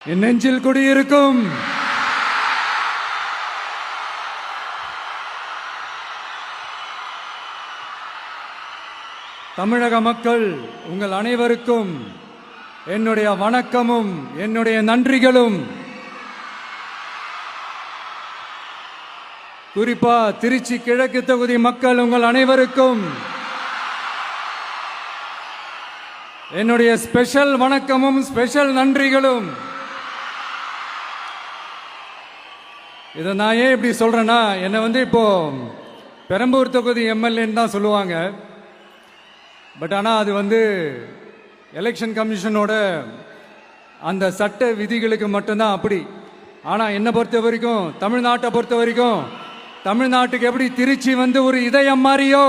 என் நெஞ்சில் குடியிருக்கும் தமிழக மக்கள் உங்கள் அனைவருக்கும் என்னுடைய வணக்கமும் என்னுடைய நன்றிகளும். குறிப்பா திருச்சி கிழக்கு தொகுதி மக்கள் உங்கள் அனைவருக்கும் என்னுடைய ஸ்பெஷல் வணக்கமும் ஸ்பெஷல் நன்றிகளும். இதை நான் ஏன் இப்படி சொல்றேன்னா, என்னை இப்போ பெரம்பூர் தொகுதி எம்எல்ஏன்னு தான் சொல்லுவாங்க. பட் ஆனால் அது எலெக்ஷன் கமிஷனோட அந்த சட்ட விதிகளுக்கு மட்டும்தான் அப்படி. ஆனால் என்னை பொறுத்த வரைக்கும், தமிழ்நாட்டை பொறுத்த வரைக்கும், தமிழ்நாட்டுக்கு எப்படி திருச்சி ஒரு இதயம் மாறியோ,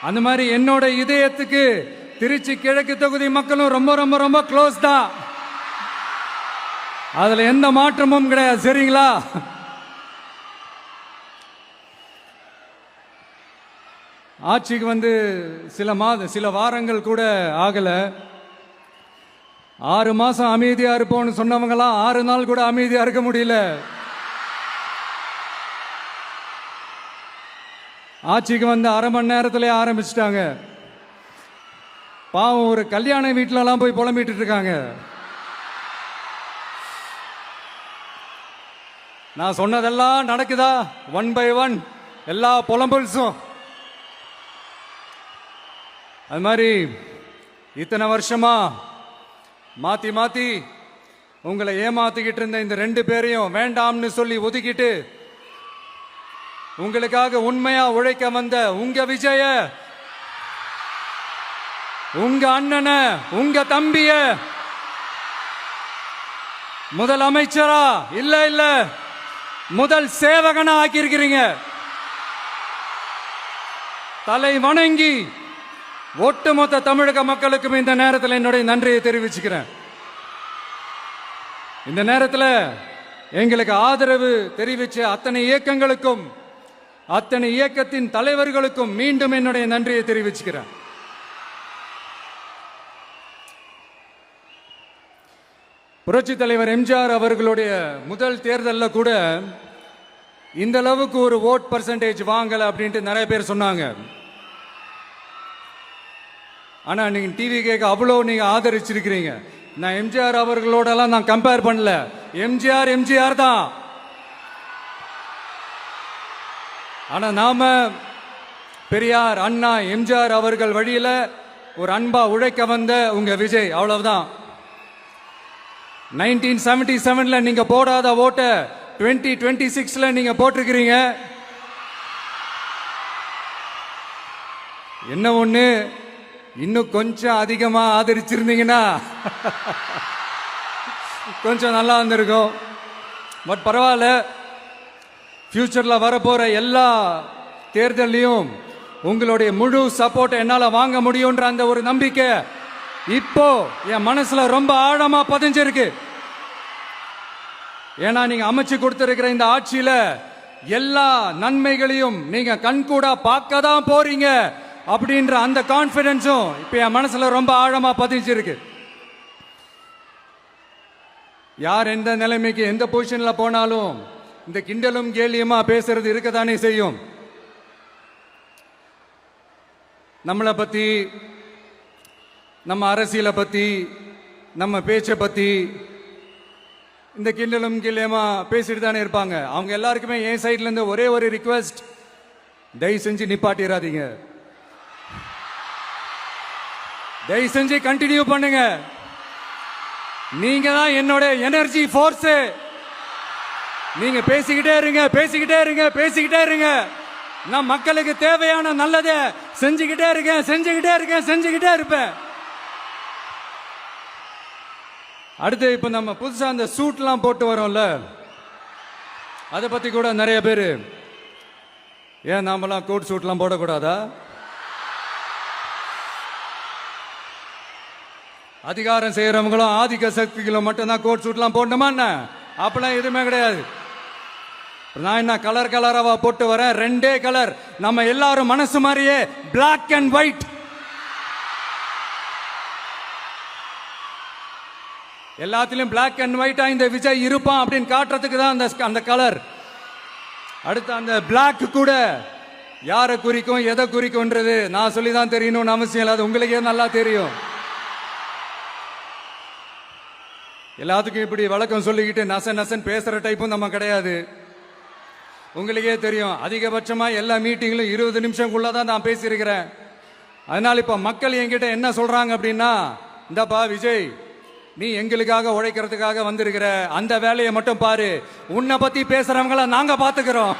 அந்த மாதிரி என்னோட இதயத்துக்கு திருச்சி கிழக்கு தொகுதி மக்களும் ரொம்ப ரொம்ப ரொம்ப க்ளோஸ் தான். அதுல எந்த மாற்றமும் கிடையாது. சரிங்களா? ஆட்சிக்கு சில வாரங்கள் கூட ஆகல. 6 மாசம் அமைதியா இருப்போம்னு சொன்னவங்களாம் 6 நாள் கூட அமைதியா இருக்க முடியல. ஆட்சிக்கு அரை மணி நேரத்திலே ஆரம்பிச்சிட்டாங்க. பாவம், ஒரு கல்யாண வீட்டிலலாம் போய் புலம்பிட்டு இருக்காங்க. நான் சொன்னதெல்லாம் நடக்குதா? 1 by 1 எல்லா புலம்பல்ஸும். அது மாதிரி இத்தனை வருஷமா மாத்தி மாத்தி உங்களை ஏமாத்திக்கிட்டு இருந்த இந்த 2 பேரையும் வேண்டாம்னு சொல்லி ஒதுக்கிட்டு உங்களுக்காக உண்மையா உழைக்க வந்த உங்க விஜய, உங்க அண்ணனை, உங்க தம்பிய முதல் அமைச்சரா இல்ல முதல் சேவகனா ஆக்கியிருக்கிறீங்க. தலை வணங்கி ஒட்டுமொத்த தமிழக மக்களுக்கும் இந்த நேரத்தில் என்னுடைய நன்றியை தெரிவிச்சுக்கிறேன். இந்த நேரத்தில் எங்களுக்கு ஆதரவு தெரிவிச்ச அத்தனை இயக்கங்களுக்கும், அத்தனை இயக்கத்தின் தலைவர்களுக்கும் மீண்டும் என்னுடைய நன்றியை தெரிவிச்சுக்கிறேன். புரட்சி தலைவர் எம்ஜிஆர் அவர்களுடைய முதல் தேர்தலில் கூட இந்த அளவுக்கு ஒரு ஓட் பர்சன்டேஜ் வாங்கல அப்படின்ட்டு நிறைய பேர் சொன்னாங்க. ஆனா நீங்க டிவி கேட்க அவ்வளோ நீங்க ஆதரிச்சிருக்கிறீங்க. நான் எம்ஜிஆர் அவர்களோடலாம் நான் கம்பேர் பண்ணல. எம்ஜிஆர் தான். ஆனா நாம பெரியார், அண்ணா, எம்ஜிஆர் அவர்கள் வழியில ஒரு அன்பா உழைக்க வந்த உங்க விஜய், அவ்வளவுதான். 1977 நீங்க போடாத ஓட்ட 2026 நீங்க போட்டிருக்கிறீங்க. என்ன ஒண்ணு, இன்னும் கொஞ்சம் அதிகமா ஆதரிச்சிருந்தீங்கன்னா கொஞ்சம் நல்லா இருந்திருக்கும். பட் பரவாயில்ல, ஃபியூச்சர்ல வரப்போற எல்லா தேர்தலையும் உங்களுடைய முழு சப்போர்ட் என்னால வாங்க முடியும்ன்ற அந்த ஒரு நம்பிக்கை இப்போ என் மனசுல ரொம்ப ஆழமா பதிஞ்சிருக்கு. ஏன்னா நீங்க அமைச்சு கொடுத்திருக்கிற இந்த ஆட்சியில எல்லா நன்மைகளையும் நீங்க கண்கூடா பார்க்க தான் போறீங்க அப்படின்ற அந்த கான்பிடன்ஸும் இப்ப என் மனசுல ரொம்ப ஆழமா பதிஞ்சிருக்கு. யார் எந்த நிலைமைக்கு எந்த பொசிஷன்ல போனாலும் இந்த கிண்டலும் கேலியுமா பேசுறது இருக்கதானே செய்யும். நம்மளை பத்தி, நம்ம அரசியலை பத்தி, நம்ம பேச்சை பத்தி இந்த கிண்டலும் கேலியுமா பேசிட்டு தானே இருப்பாங்க. அவங்க எல்லாருக்குமே என் சைட்ல இருந்து ஒரே ஒரு ரிக்வெஸ்ட், தயவு செஞ்சு நிப்பாட்டிடாதீங்க. தயவு செஞ்சு கண்டினியூ பண்ணுங்க. நீங்க தான் என்னோட எனர்ஜி ஃபோர்ஸ். நீங்க பேசிக்கிட்டே இருங்க. நான் மக்களுக்கு தேவையான நல்லதை செஞ்சுக்கிட்டே இருப்பேன். அடுத்து இப்ப நம்ம புதுசா அந்த சூட்லாம் போட்டு வரோம்ல, அதை பத்தி கூட நிறைய பேரு, ஏன் நாமெல்லாம் கோட் சூட்லாம் போடக்கூடாதா? அதிகாரம் செய்யறவங்களும் ஆதிக்க சக்திகளும் மட்டும்தான் கோட் சூட்லாம் போடணுமா? அப்பெல்லாம் எதுவுமே கிடையாது. நான் என்ன கலர் கலராவா போட்டு வரேன்? 2 கலர். நம்ம எல்லாரும் மனசு மாதிரியே பிளாக் அண்ட் ஒயிட். எல்லாத்திலும் Black அண்ட் ஒயிட்டா இந்த விஜய் இருப்பான் அப்படின்னு காட்டுறதுக்கு தான் அந்த கலர். அடுத்து அந்த Black கூட யாரை குறிக்கும் எதை குறிக்கும்ன்றது நான் சொல்லி தான் தெரியணும்னு அவசியம் இல்லை, அது உங்களுக்கே நல்லா தெரியும். எல்லாத்துக்கும் இப்படி வழக்கம் சொல்லிக்கிட்டு நசன் பேசுற டைப்பும் நம்ம கிடையாது, உங்களுக்கே தெரியும். அதிகபட்சமா எல்லா மீட்டிங்களும் 20 நிமிஷம்குள்ளதான் நான் பேசியிருக்கிறேன். அதனால இப்ப மக்கள் என்கிட்ட என்ன சொல்றாங்க அப்படின்னா, இந்தப்பா விஜய், நீ எங்களுக்காக உழைக்கிறதுக்காக வந்திருக்கிற, அந்த வேலையை மட்டும் பாரு, உன்னை பத்தி பேசுறவங்கள நாங்க பாத்துக்கிறோம்.